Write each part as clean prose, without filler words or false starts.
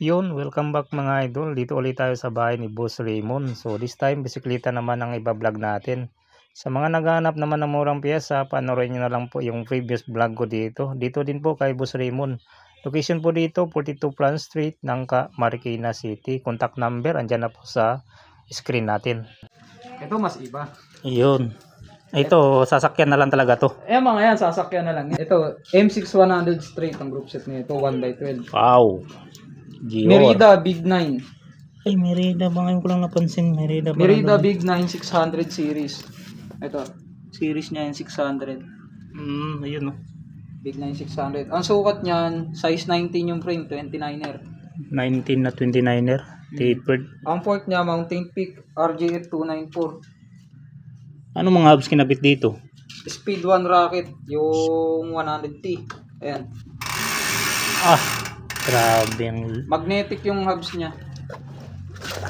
Yun, welcome back mga idol. Dito ulit tayo sa bahay ni Boss Raymond. So this time, bisikleta naman ang iba-vlog natin. Sa mga naghahanap naman ng murang piyesa, panoorin nyo na lang po yung previous vlog ko dito. Dito din po kay Boss Raymond. Location po dito, 42 Plan Street, Nangka, Marikina City. Contact number, andyan na po sa screen natin. Ito mas iba. Yun. Ito, sasakyan na lang talaga to. Mga yan, sasakyan na lang. Ito, M6100 straight ang group set nito, 1x12. Wow. Gior. Merida Big 9. Ay, Merida ba ngayon ko lang napansin? Merida Big 9 600 series. Ito, series niya yung 600. Ayun no. Big 9 600. Ang sukat niyan, size 19 yung frame, 29er. 19 na 29er. Tapered. Ang port niya, Mountain Peak RJF 294. Ano mga hubs kinabit dito? Speed 1 rocket, yung 100T. Ayan. Grabe ang... Magnetic yung hubs niya.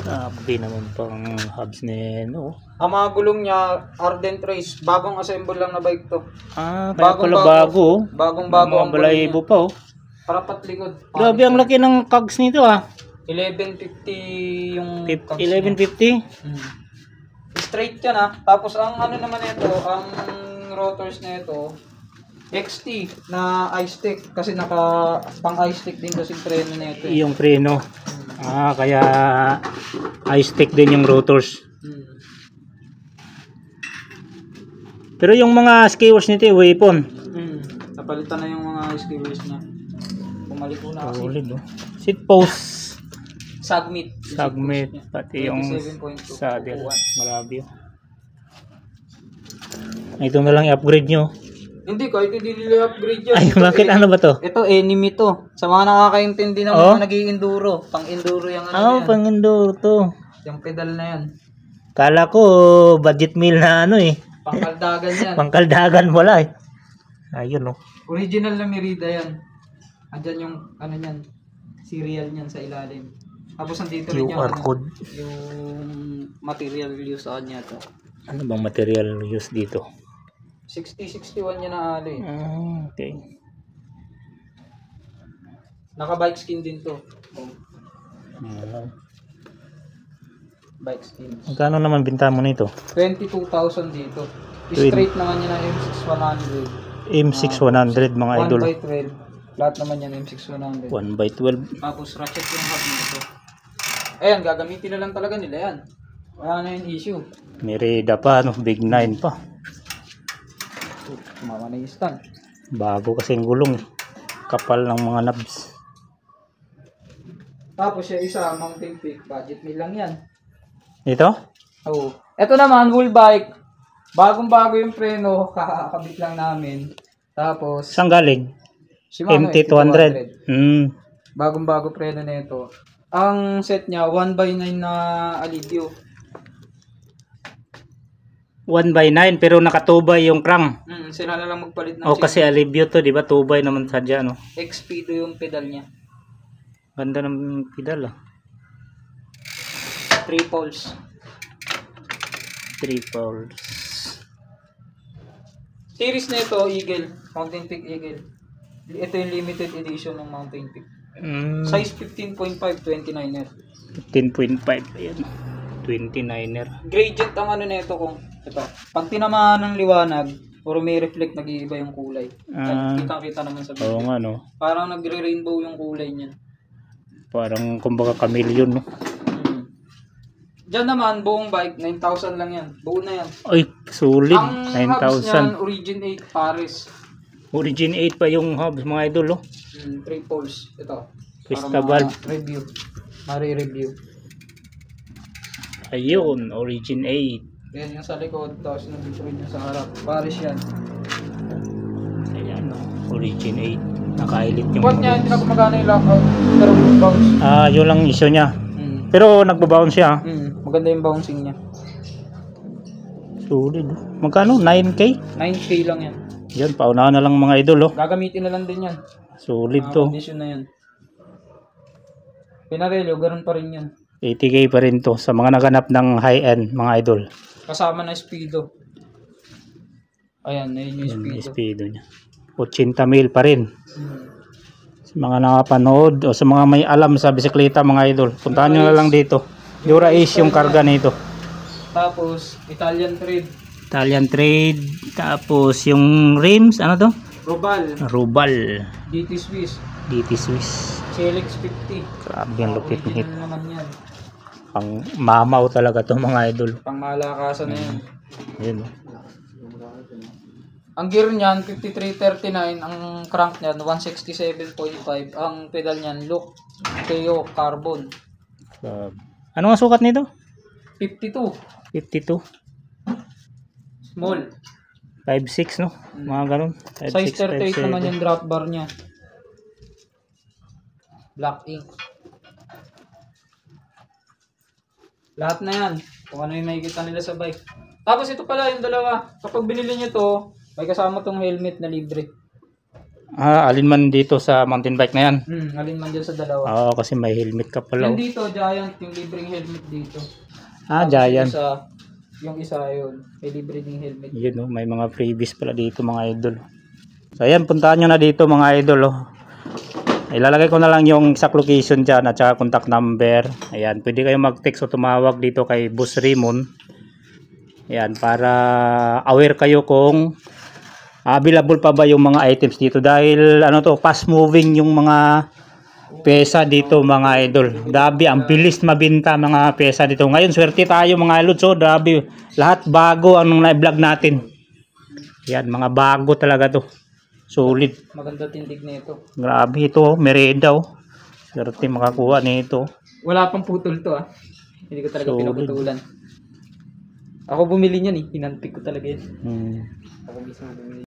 Grabe naman pang hubs na no? Ang mga gulong niya, Ardent Race. Bagong assemble lang na bike to. Kaya pala bago. Bagong-bago ang balahibo pa Parapat likod. Grabe ang laki ng cogs nito 1150 yung 1150? Straight yan Tapos ang ano naman ito, ang rotors na ito, XT na I-stick kasi naka pang I-stick din kasi preno na ito. Yung preno. Kaya I-stick din yung rotors. Pero yung mga skewers nito, weapon. Napalitan na yung mga skewers niya. Pumalik ko na kasi. Seat post. Submit, pati yung 27.2. saddle. Marami. Ito na lang i-upgrade nyo. Hindi, kahit hindi nila upgrade yan. Ay, bakit ano ba to? Ito, enemy to. Sa mga nakakaintindi ng mga nag-i-enduro. Pang-enduro yung ano yan. Pang-enduro to. Yung pedal na yan. Kala ko, budget meal na Pangkaldagan yan. Pangkaldagan wala Ayun Original na Merida yan. Andyan yung, ano yan, serial niyan sa ilalim. Tapos nandito rin QR code. Yung material use sa kanya to. Ano bang material use dito? 60-61 niya na ali. Okay. Naka-bike skin din to. Bike skin. Magkano naman binta mo nito? 22,000 dito. Straight naman niya na M6100. M6100 mga idol. 1x12. Lahat naman yan M6100. 1x12. Tapos ratchet yung hub nito. Ayan, gagamitin na lang talaga nila yan. Wala na yung issue. Merida pa, Big 9 pa. Tumawa na yung stand. Bago kasi yung gulong. Kapal ng mga knobs. Tapos yung isa, Mountain Peak. Budget meal lang yan. Ito? Oo. Ito naman, wheel bike. Bagong-bago yung preno. Kakabit lang namin. Tapos, saan galing? Shimano MT200. Bagong-bago preno na ito. Ang set niya, 1x9 na Alivio. 1x9 pero nakatubay yung crank. Sila na lang magpalit ng kasi Alivio to, di ba? Tubay naman sadya, XP do yung pedal niya. Ganda ng pedal 3 poles. 3 poles. Series na ito, Eagle. Mountain Peak Eagle. Ito yung limited edition ng Mountain Peak. Size 15.5, 29er. 15.5, ayan. 29er. Gradient ang ano na ito kung ito. Pag tinamaan ng liwanag, puro may reflect, nag-iiba yung kulay. Kitang-kita naman sa video. Oo nga, Parang nagre-rainbow yung kulay niyan. Parang kumbaga chameleon, Diyan naman, buong bike, 9,000 lang yan. Buo na yan. Ay, solid. Ang hubs niyan, 9,000. Origin 8 Paris. Origin 8 pa yung hubs, mga idol, 3 poles. Ito. Crystal. Review. Mari-review. Ayun, Origin 8. Yan yung sa likod, tapos nandito rin yung sa harap. Paris yan. Ayan, Origin 8. Nakailit yung... What niya, hindi na gumagana yung lockout. Pero bounce. Yun lang issue niya. Pero nagbabounce siya. Maganda yung bouncing niya. Solid. Magkano? 9K? 9K lang yan. Yan, paunahan na lang mga idol, Gagamitin na lang din yan. Solid to. Condition na yan. Pinarelyo, ganun pa rin yan. 80K pa rin to sa mga naganap ng high-end mga idol. Kasama na speedo. Ayan, ayun yung Yung speedo. speedo niya. 80 mil pa rin. Sa mga nakapanood o sa mga may alam sa bisikleta mga idol, puntahan nyo na lang dito. Dura Ace yung karga nito. Tapos Italian Trade. Italian Trade. Tapos yung rims, ano to? Robal. Rubal. DT Swiss. DT Swiss. CLX 50. Grabe ang lupit ng hit. Original naman yan. Pang mamaw talaga to mga idol. Pang malakasan na yan. Ayun. Ang gear niyan 5339, ang crank niyan 167.5, ang pedal niyan Look Teo Carbon. Ano ang sukat nito? 52 52. small. 5.6 no? Mga ganun. 5.6, Size 38 5.7. naman yung drop bar niya. Black ink. Lahat na yan. Kung ano yung makikita nila sa bike. Tapos ito pala yung dalawa. Kapag binili nyo to, may kasama tong helmet na libre. Alin man dito sa mountain bike na yan. Alin man dyan sa dalawa. Oo, kasi may helmet ka pala. Yan dito, Giant, yung libreng helmet dito. Giant. Yung isa yun, may libre ding helmet. Yun no, may mga freebies pala dito mga idol. So ayan, puntahan nyo na dito mga idol. Ilalagay ko na lang yung exact location dyan at saka contact number. Ayan, pwede kayo mag-text o tumawag dito kay Boss Raymond. Ayan, para aware kayo kung available pa ba yung mga items dito. Dahil ano to, fast moving yung mga pyesa dito mga idol. Dabi, ang bilis mabinta mga pyesa dito. Ngayon, swerte tayo mga idol. So, dabi, lahat bago ang na-vlog natin. Ayan, mga bago talaga to. Solid. Maganda tindig nito. Grabe ito, mereda oh. Swerte makakuha nito. Wala pang putol to ah. Hindi ko talaga Solid. pinaputulan. Ako bumili niyan eh, hinantik ko talaga yan. Hmm. Ako mismo bumili.